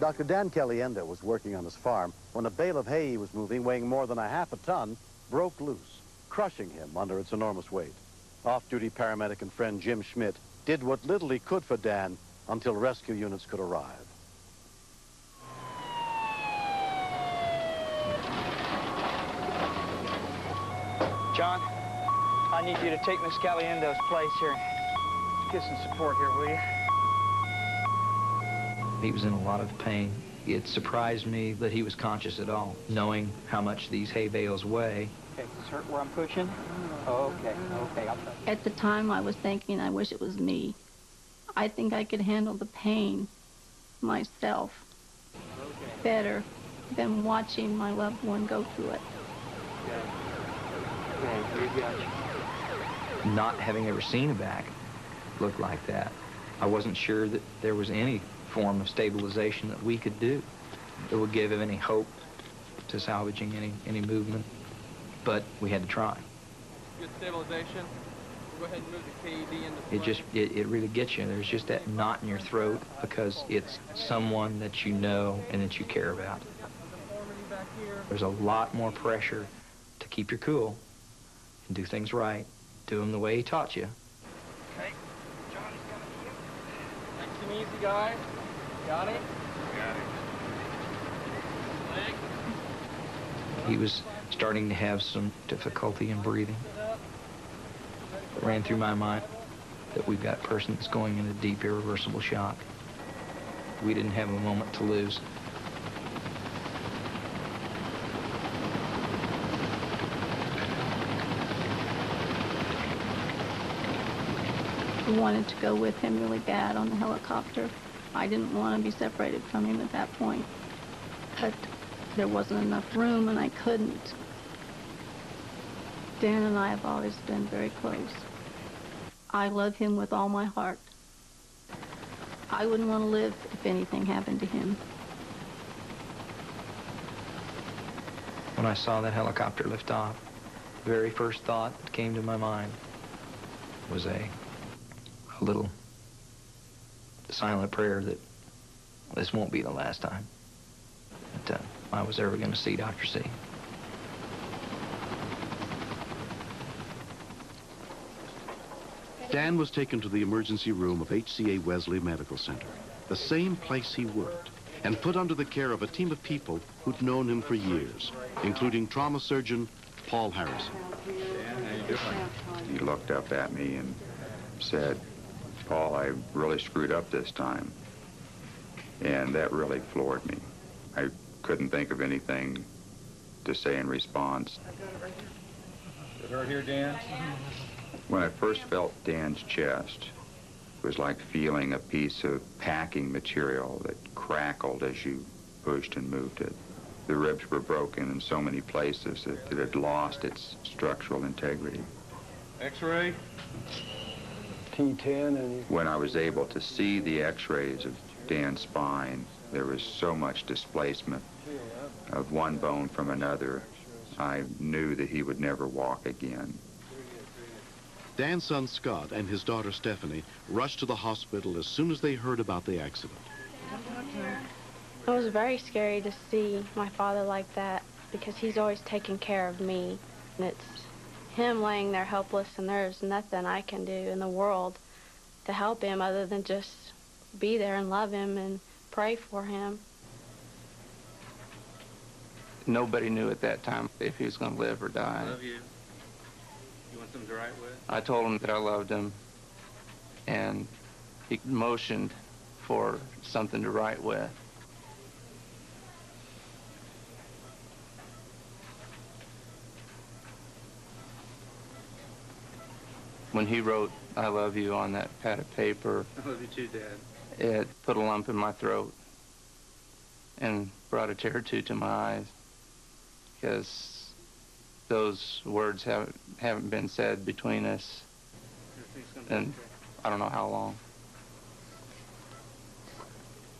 Dr. Dan Caliendo was working on his farm when a bale of hay he was moving, weighing more than a half a ton, broke loose, crushing him under its enormous weight. Off-duty paramedic and friend Jim Schmidt did what little he could for Dan until rescue units could arrive. John, I need you to take Miss Caliendo's place here and get some support here, will you? He was in a lot of pain. It surprised me that he was conscious at all, knowing how much these hay bales weigh. Okay, does this hurt where I'm pushing? Oh, okay, I'll try. At the time, I was thinking, I wish it was me. I think I could handle the pain myself better than watching my loved one go through it. Not having ever seen a back look like that, I wasn't sure that there was any form of stabilization that we could do that would give him any hope to salvaging any movement, but we had to try. Good stabilization. We'll go ahead and move the KED into play. It really gets you. There's just that knot in your throat because it's someone that you know and that you care about. There's a lot more pressure to keep your cool and do things right. Do them the way he taught you. Okay, Johnny's coming to you. Nice and easy, guys. Got it? Got it. Leg. He was starting to have some difficulty in breathing. It ran through my mind that we've got a person that's going into deep, irreversible shock. We didn't have a moment to lose. I wanted to go with him really bad on the helicopter. I didn't want to be separated from him at that point, but there wasn't enough room and I couldn't. Dan and I have always been very close. I love him with all my heart. I wouldn't want to live if anything happened to him. When I saw that helicopter lift off, the very first thought that came to my mind was a little silent prayer that this won't be the last time that I was ever going to see Dr. C. Dan was taken to the emergency room of HCA Wesley Medical Center, the same place he worked, and put under the care of a team of people who'd known him for years, including trauma surgeon Paul Harrison. Dan, how you doing? He looked up at me and said, "Paul, I really screwed up this time." And that really floored me. I couldn't think of anything to say in response. Is it hurt here, Dan? When I first felt Dan's chest, it was like feeling a piece of packing material that crackled as you pushed and moved it. The ribs were broken in so many places that it had lost its structural integrity. X-ray? T10 and... When I was able to see the x-rays of Dan's spine, there was so much displacement of one bone from another. I knew that he would never walk again. Dan's son Scott and his daughter Stephanie rushed to the hospital as soon as they heard about the accident. It was very scary to see my father like that because he's always taken care of me. And it's him laying there helpless and there's nothing I can do in the world to help him other than just be there and love him and pray for him. Nobody knew at that time if he was going to live or die. I love you. You want something to write with? I told him that I loved him, and he motioned for something to write with. When he wrote, "I love you" on that pad of paper, I love you too, Dad. it put a lump in my throat and brought a tear or two to my eyes, because those words haven't been said between us in I don't know how long.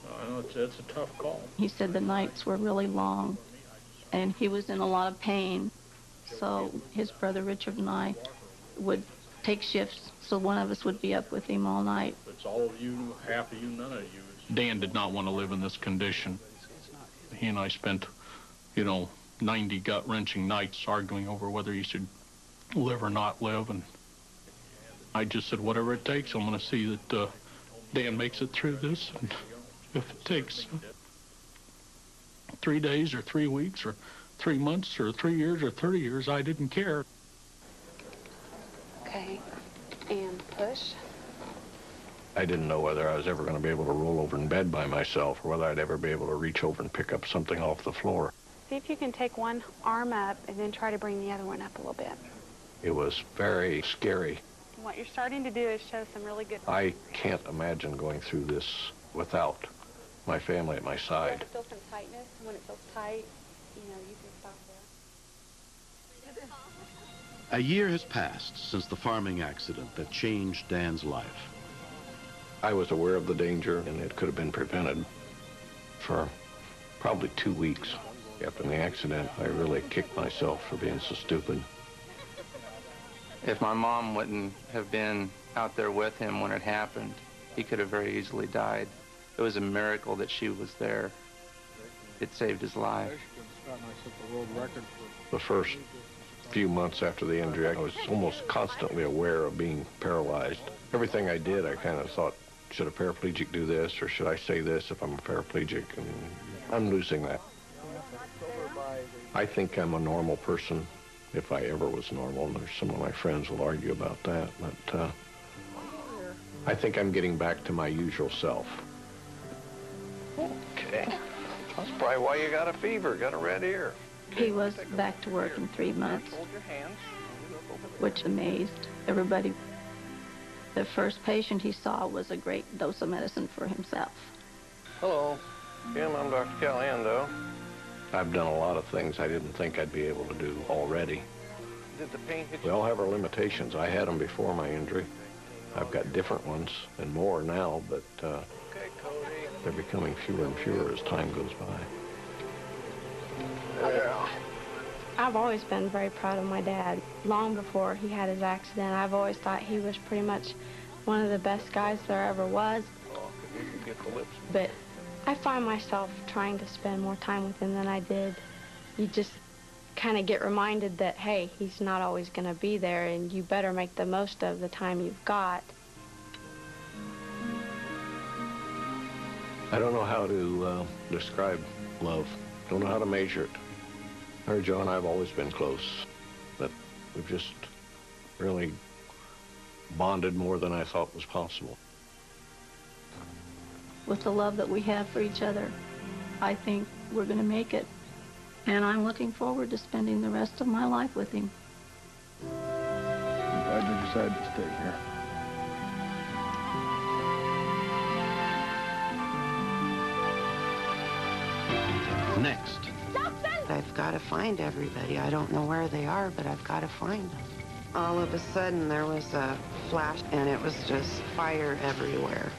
I know it's a tough call. He said the nights were really long and he was in a lot of pain. So his brother Richard and I would take shifts, so one of us would be up with him all night. It's all of you, half of you, none of you. Dan did not want to live in this condition. He and I spent, 90 gut-wrenching nights arguing over whether he should live or not live, and I just said, whatever it takes, I'm going to see that Dan makes it through this, and if it takes 3 days or 3 weeks or 3 months or 3 years or 30 years, I didn't care. Okay, and push. I didn't know whether I was ever going to be able to roll over in bed by myself or whether I'd ever be able to reach over and pick up something off the floor. See if you can take one arm up and then try to bring the other one up a little bit. It was very scary. What you're starting to do is show some really good... I can't imagine going through this without my family at my side. You feel some tightness. When it feels tight, you can stop there. A year has passed since the farming accident that changed Dan's life. I was aware of the danger, and it could have been prevented. For probably 2 weeks after the accident, I really kicked myself for being so stupid. If my mom wouldn't have been out there with him when it happened, he could have very easily died. It was a miracle that she was there. It saved his life. The first few months after the injury, I was almost constantly aware of being paralyzed. Everything I did, I kind of thought, should a paraplegic do this, or should I say this if I'm a paraplegic? And I'm losing that. I think I'm a normal person, if I ever was normal. There's some of my friends will argue about that, but I think I'm getting back to my usual self. Okay. That's probably why you got a fever, got a red ear. He was back to work in 3 months, which amazed everybody. The first patient he saw was a great dose of medicine for himself. Hello, Jim, I'm Dr. Caliendo. I've done a lot of things I didn't think I'd be able to do already. Did the pain hit you? We all have our limitations. I had them before my injury. I've got different ones and more now, but they're becoming fewer and fewer as time goes by. Yeah. I've always been very proud of my dad. Long before he had his accident, I've always thought he was pretty much one of the best guys there ever was. But I find myself trying to spend more time with him than I did. You just kind of get reminded that, hey, he's not always going to be there, and you better make the most of the time you've got. I don't know how to describe love. Don't know how to measure it. Her, Joe, and I have always been close, but we've just really bonded more than I thought was possible. With the love that we have for each other, I think we're going to make it. And I'm looking forward to spending the rest of my life with him. I'm glad you decided to stay here. Next. I've got to find everybody. I don't know where they are, but I've got to find them. All of a sudden, there was a flash, and it was just fire everywhere.